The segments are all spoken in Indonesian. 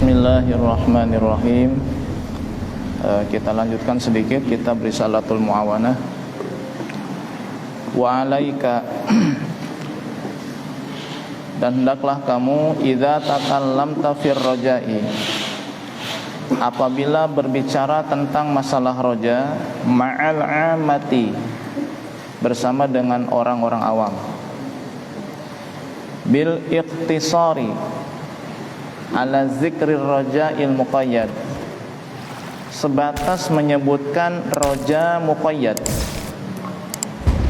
Bismillahirrahmanirrahim. Kita lanjutkan sedikit kitab Risalatul Muawanah. Wa alaika, dan hendaklah kamu idza takallamta fir roja'i, apabila berbicara tentang masalah roja, ma'al amati, bersama dengan orang-orang awam, bil ikhtisari ala zikri roja'il muqayyad, sebatas menyebutkan roja muqayyad.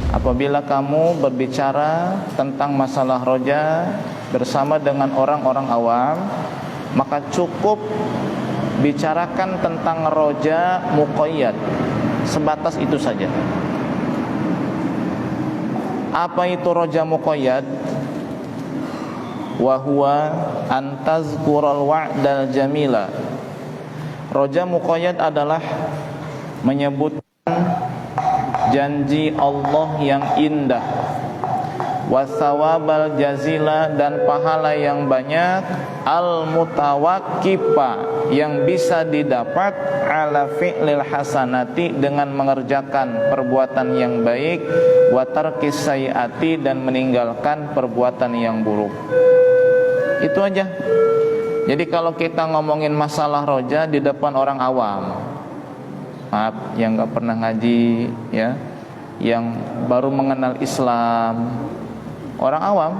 Apabila kamu berbicara tentang masalah roja bersama dengan orang-orang awam, maka cukup bicarakan tentang roja muqayyad, sebatas itu saja. Apa itu roja muqayyad? Wa huwa an tazkural wa'dal jamila. Roja muqayyad adalah menyebutkan janji Allah yang indah, wa thawabal jazila, dan pahala yang banyak, al mutawakkifa, yang bisa didapat ala fi'lil hasanati, dengan mengerjakan perbuatan yang baik, wa tarkis sayyiati, dan meninggalkan perbuatan yang buruk. Itu aja. Jadi kalau kita ngomongin masalah roja di depan orang awam, maaf, yang gak pernah ngaji, ya, yang baru mengenal Islam, orang awam,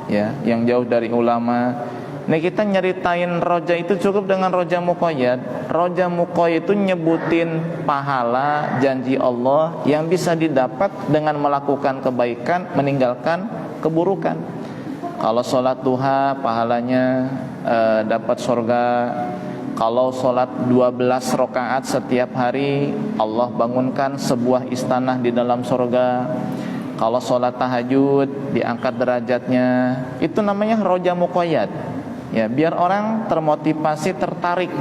ya, yang jauh dari ulama. Nah, kita nyeritain roja itu cukup dengan roja muqayyad. Roja muqayyad itu nyebutin pahala janji Allah yang bisa didapat dengan melakukan kebaikan, meninggalkan keburukan. Kalau sholat duha pahalanya dapat surga. Kalau sholat 12 rakaat setiap hari, Allah bangunkan sebuah istana di dalam surga. Kalau sholat tahajud, diangkat derajatnya. Itu namanya roja muqayyad. Ya, biar orang termotivasi, tertarik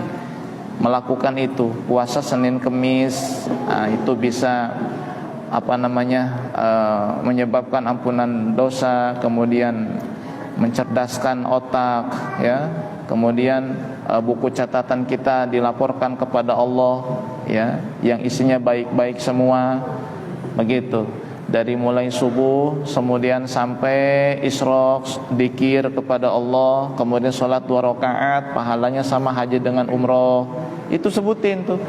melakukan itu. Puasa Senin Kemis, itu bisa menyebabkan ampunan dosa, kemudian mencerdaskan otak, ya. Kemudian buku catatan kita dilaporkan kepada Allah, ya, yang isinya baik-baik semua, begitu. Dari mulai subuh, kemudian sampai isyraq, dzikir kepada Allah, kemudian sholat 2 rakaat, pahalanya sama haji dengan umroh. Itu sebutin tuh.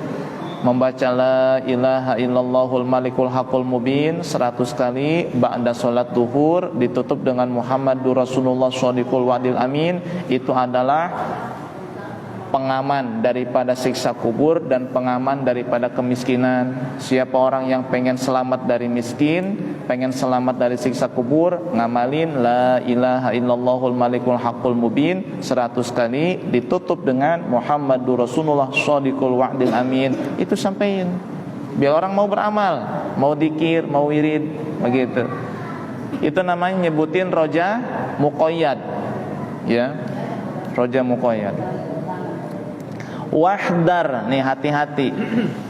Membaca la ilaha illallahul malikul haqqul mubin 100 kali ba'da sholat duhur, ditutup dengan Muhammadur Rasulullah shadiqul wa'dil amin. Itu adalah pengaman daripada siksa kubur dan pengaman daripada kemiskinan. Siapa orang yang pengen selamat dari miskin, pengen selamat dari siksa kubur, ngamalin la ilaha illallahul malikul haqqul mubin 100 kali, ditutup dengan Muhammadur Rasulullah shadiqul wa'dil amin. Itu sampein, biar orang mau beramal, mau dzikir, mau wirid, begitu. Itu namanya nyebutin roja muqayyad, ya, roja muqayyad. Wahdar, nih hati-hati,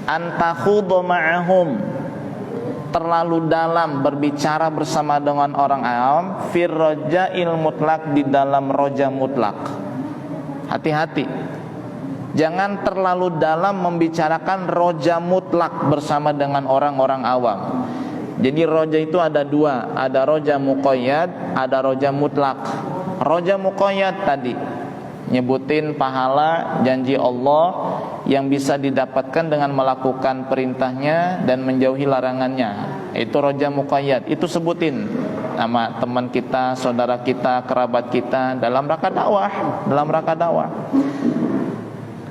antakhudhu ma'ahum, terlalu dalam berbicara bersama dengan orang awam, fir roja'il mutlak, di dalam roja mutlak. Hati-hati, jangan terlalu dalam membicarakan roja mutlak bersama dengan orang-orang awam. Jadi roja itu ada dua, ada roja muqayyad, ada roja mutlak. Roja muqayyad tadi nyebutin pahala janji Allah yang bisa didapatkan dengan melakukan perintahnya dan menjauhi larangannya. Itu roja muqayyad. Itu sebutin nama teman kita, saudara kita, kerabat kita dalam rangka dakwah,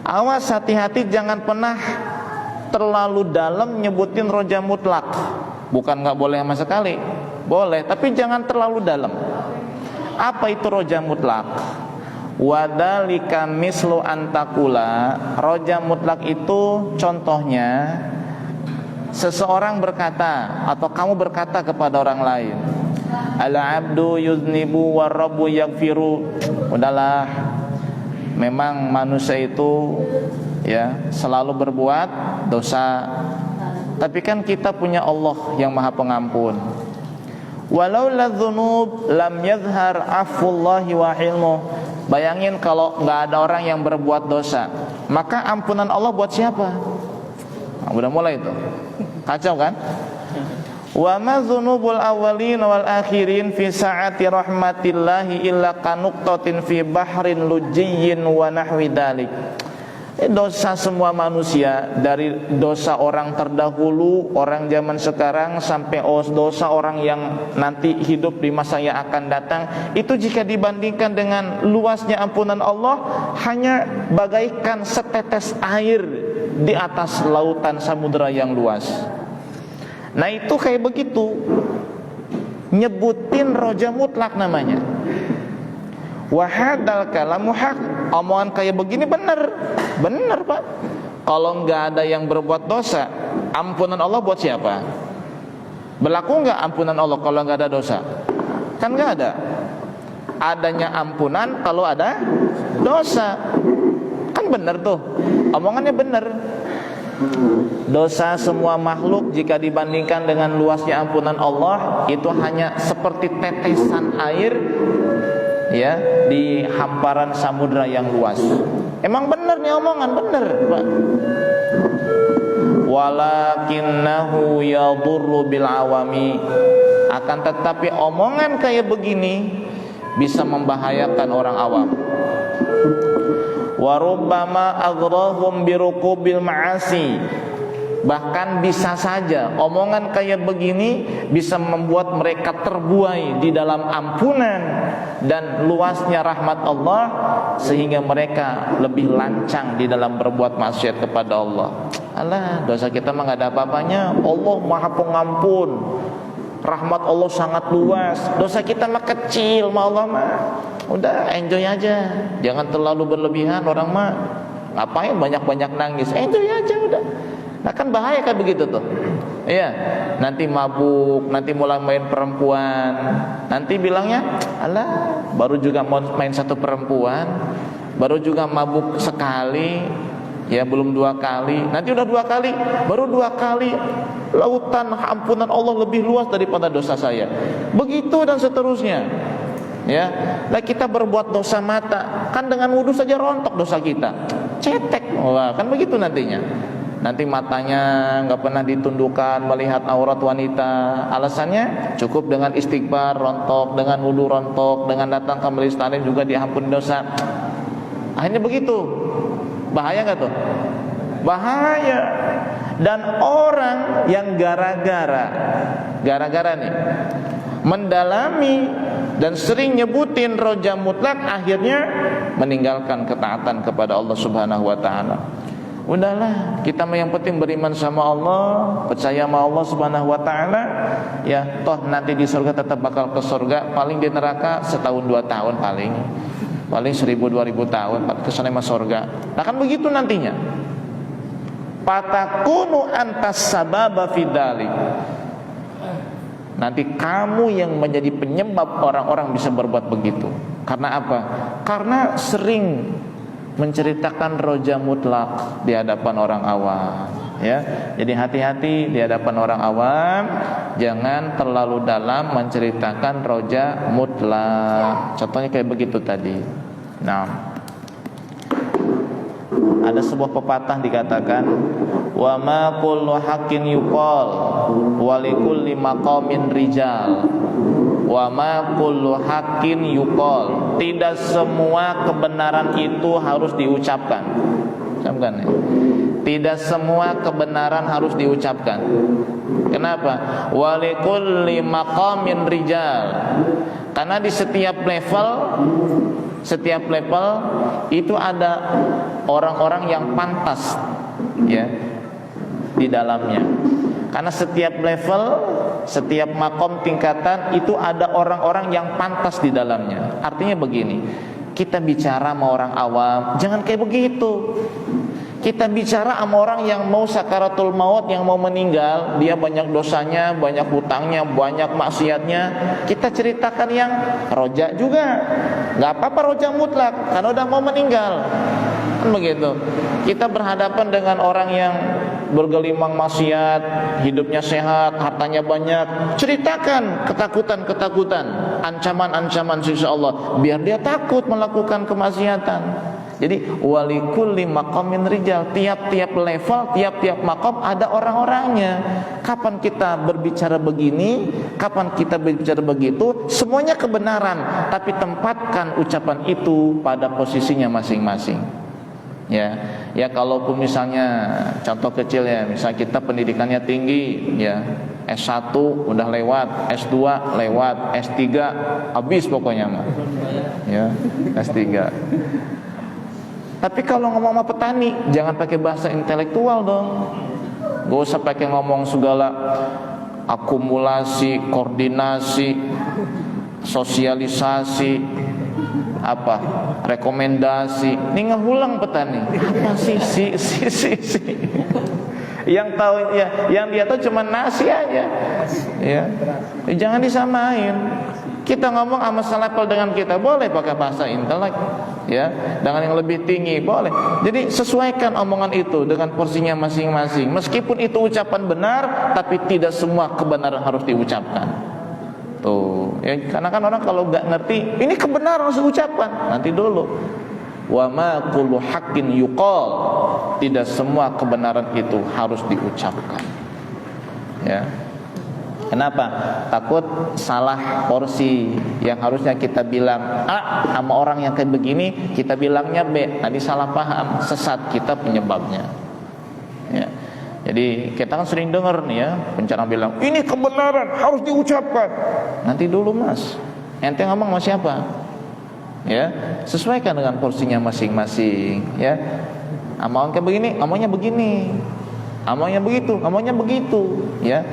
Awas, hati-hati, jangan pernah terlalu dalam nyebutin roja mutlak. Bukan gak boleh sama sekali, boleh, tapi jangan terlalu dalam. Apa itu roja mutlak? Wadhalika mislu antakula, roja mutlak itu contohnya seseorang berkata atau kamu berkata kepada orang lain, al-abdu yuznibu warabbu yaghfiru. Udahlah, memang manusia itu, ya, selalu berbuat dosa, tapi kan kita punya Allah yang Maha Pengampun. Walau la dzunub lam yadhhar afullahi wa ilmu. Bayangin kalau nggak ada orang yang berbuat dosa, maka ampunan Allah buat siapa? Nah, udah mulai itu, kacau kan? Wa ma dzunubul awwalin wal akhirin fi sa'ati rahmatillahi illa kanuqtatin fi bahrin lujiyyin wa nahwi dzalik. Dosa semua manusia, dari dosa orang terdahulu, orang zaman sekarang, sampai dosa orang yang nanti hidup di masa yang akan datang, itu jika dibandingkan dengan luasnya ampunan Allah, hanya bagaikan setetes air di atas lautan samudera yang luas. Nah itu kayak begitu, nyebutin roja mutlak namanya. Wahadal kalamu haq, omongan kayak begini benar Pak. Kalau nggak ada yang berbuat dosa, ampunan Allah buat siapa? Berlaku nggak ampunan Allah kalau nggak ada dosa? Kan nggak ada. Adanya ampunan kalau ada dosa. Kan benar tuh, omongannya benar. Dosa semua makhluk jika dibandingkan dengan luasnya ampunan Allah, itu hanya seperti tetesan air ya di hamparan samudra yang luas. Emang benar nih omongan, benar Pak. Walakinnahu yadurru bil awami, akan tetapi omongan kayak begini bisa membahayakan orang awam. Wa rubbama aghrahum birukubil ma'asi, bahkan bisa saja omongan kayak begini bisa membuat mereka terbuai di dalam ampunan dan luasnya rahmat Allah, sehingga mereka lebih lancang di dalam berbuat maksiat kepada Allah. Alah, dosa kita mah gak ada apa-apanya, Allah Maha Pengampun, rahmat Allah sangat luas. Dosa kita mah kecil, mah Allah mah udah enjoy aja, jangan terlalu berlebihan. Orang mah ngapain banyak-banyak nangis, enjoy aja udah. Nah kan bahaya kan begitu tuh. Iya, nanti mabuk, nanti mulai main perempuan, nanti bilangnya, alah baru juga mau main satu perempuan, baru juga mabuk sekali, ya belum 2 kali, nanti udah 2 kali, baru 2 kali, lautan ampunan Allah lebih luas daripada dosa saya. Begitu dan seterusnya. Ya, lah kita berbuat dosa mata, kan dengan wudhu saja rontok dosa kita, cetek, wah kan begitu nantinya. Nanti matanya nggak pernah ditundukkan melihat aurat wanita, alasannya cukup dengan istighfar rontok, dengan wudhu rontok, dengan datang ke majelis taklim juga diampuni dosa. Akhirnya begitu, bahaya nggak tuh? Bahaya. Dan orang yang gara-gara nih mendalami dan sering nyebutin roja mutlak, akhirnya meninggalkan ketaatan kepada Allah Subhanahu wa taala. Udahlah, kita yang penting beriman sama Allah, percaya sama Allah Subhanahu wa taala, ya toh nanti di surga tetap bakal ke surga, paling di neraka setahun 2 tahun paling 1000-2000 tahun kesana sama surga. Nah kan begitu nantinya. Patakunu antas sababa fidalik, nanti kamu yang menjadi penyebab orang-orang bisa berbuat begitu. Karena apa? Karena sering menceritakan roja mutlak di hadapan orang awam, ya. Jadi hati-hati di hadapan orang awam, jangan terlalu dalam menceritakan roja mutlak. Contohnya kayak begitu tadi. Nah, ada sebuah pepatah dikatakan, wa ma kullu haqqin yuqal wa likulli maqamin rijal. Wa ma kullu haqqin yuqal, tidak semua kebenaran itu harus diucapkan. Camkan ya. Tidak semua kebenaran harus diucapkan. Kenapa? Wa likulli maqamin rijal, karena di setiap level itu ada orang-orang yang pantas ya di dalamnya. Karena setiap level, setiap makom tingkatan itu ada orang-orang yang pantas di dalamnya. Artinya begini, kita bicara sama orang awam jangan kayak begitu. Kita bicara sama orang yang mau sakaratul maut, yang mau meninggal, dia banyak dosanya, banyak hutangnya, banyak maksiatnya, kita ceritakan yang roja juga. Gak apa-apa roja mutlak, karena udah mau meninggal. Kan begitu. Kita berhadapan dengan orang yang bergelimang maksiat, hidupnya sehat, hartanya banyak, ceritakan ketakutan-ketakutan, ancaman-ancaman sisa Allah, biar dia takut melakukan kemaksiatan. Jadi walikulli maqamin rijal, tiap-tiap level, tiap-tiap maqam ada orang-orangnya. Kapan kita berbicara begini, kapan kita berbicara begitu, semuanya kebenaran, tapi tempatkan ucapan itu pada posisinya masing-masing. Ya kalaupun misalnya contoh kecil ya, misalnya kita pendidikannya tinggi ya, S1 udah lewat, S2 lewat, S3 habis pokoknya mah. Ya, S3. Tapi kalau ngomong sama petani, jangan pakai bahasa intelektual dong. Gak usah pakai ngomong segala akumulasi, koordinasi, sosialisasi, rekomendasi. Ini ngehulang petani. Apa sih? Yang tahu ya, yang dia tahu cuma nasi aja. Ya. Jangan disamain. Kita ngomong sama selevel dengan kita, boleh pakai bahasa intelek, ya, dengan yang lebih tinggi boleh. Jadi sesuaikan omongan itu dengan porsinya masing-masing. Meskipun itu ucapan benar, tapi tidak semua kebenaran harus diucapkan. Tuh, ya, karena kan orang kalau nggak ngerti, ini kebenaran harus diucapkan. Nanti dulu. Wa ma kullu haqqin yuqal. Tidak semua kebenaran itu harus diucapkan. Ya. Kenapa? Takut salah porsi. Yang harusnya kita bilang A sama orang yang kayak begini, kita bilangnya B. Tadi salah paham, sesat kita penyebabnya. Ya. Jadi kita kan sering dengar nih ya, pencerah bilang ini kebenaran harus diucapkan. Nanti dulu mas, ente ngomong sama siapa? Ya, sesuaikan dengan porsinya masing-masing. Ya, ngomong kayak begini, ngomongnya begini, ngomongnya begitu, ngomongnya begitu. Ya.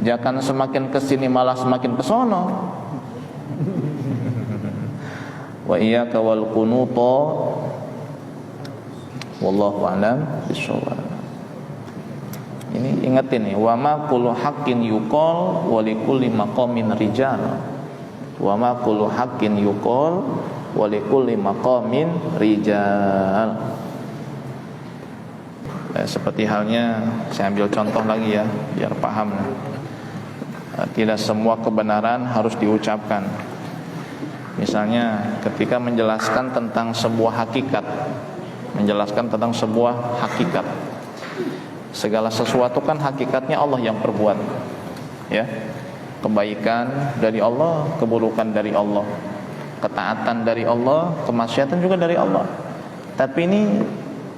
Jangan semakin kesini malah semakin kesono. Wa iyyaka wal qunuta. Wallahu a'lam bishawab. Ini ingetin nih, wa ma kullu haqqin yuqal wa likulli maqamin rijal. Wa ma kullu haqqin yuqal wa likulli maqamin rijal. Seperti halnya saya ambil contoh lagi ya biar paham. Tidak semua kebenaran harus diucapkan. Misalnya ketika menjelaskan tentang sebuah hakikat, segala sesuatu kan hakikatnya Allah yang perbuat. Ya. Kebaikan dari Allah, keburukan dari Allah, ketaatan dari Allah, kemaksiatan juga dari Allah. Tapi ini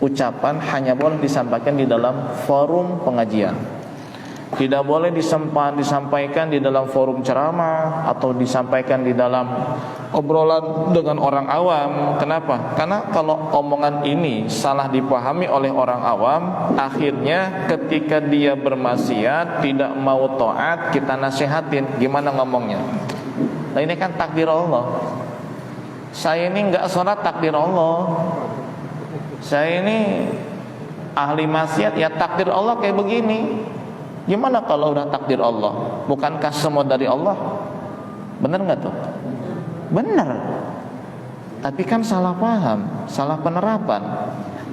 ucapan hanya boleh disampaikan di dalam forum pengajian. Tidak boleh disampaikan di dalam forum ceramah atau disampaikan di dalam obrolan dengan orang awam. Kenapa? Karena kalau omongan ini salah dipahami oleh orang awam, akhirnya ketika dia bermaksiat, tidak mau taat, kita nasihatin, gimana ngomongnya? Nah ini kan takdir Allah. Saya ini enggak sholat, takdir Allah. Saya ini ahli maksiat, ya takdir Allah kayak begini. Gimana kalau udah takdir Allah? Bukankah semua dari Allah? Benar nggak tuh? Benar. Tapi kan salah paham, salah penerapan.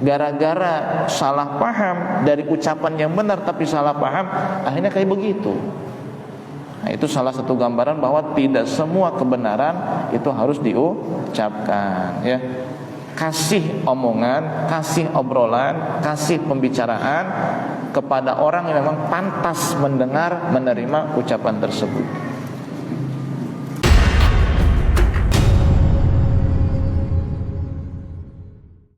Gara-gara salah paham dari ucapan yang benar tapi salah paham, akhirnya kayak begitu. Nah, itu salah satu gambaran bahwa tidak semua kebenaran itu harus diucapkan. Ya. Kasih omongan, kasih obrolan, kasih pembicaraan kepada orang yang memang pantas mendengar, menerima ucapan tersebut.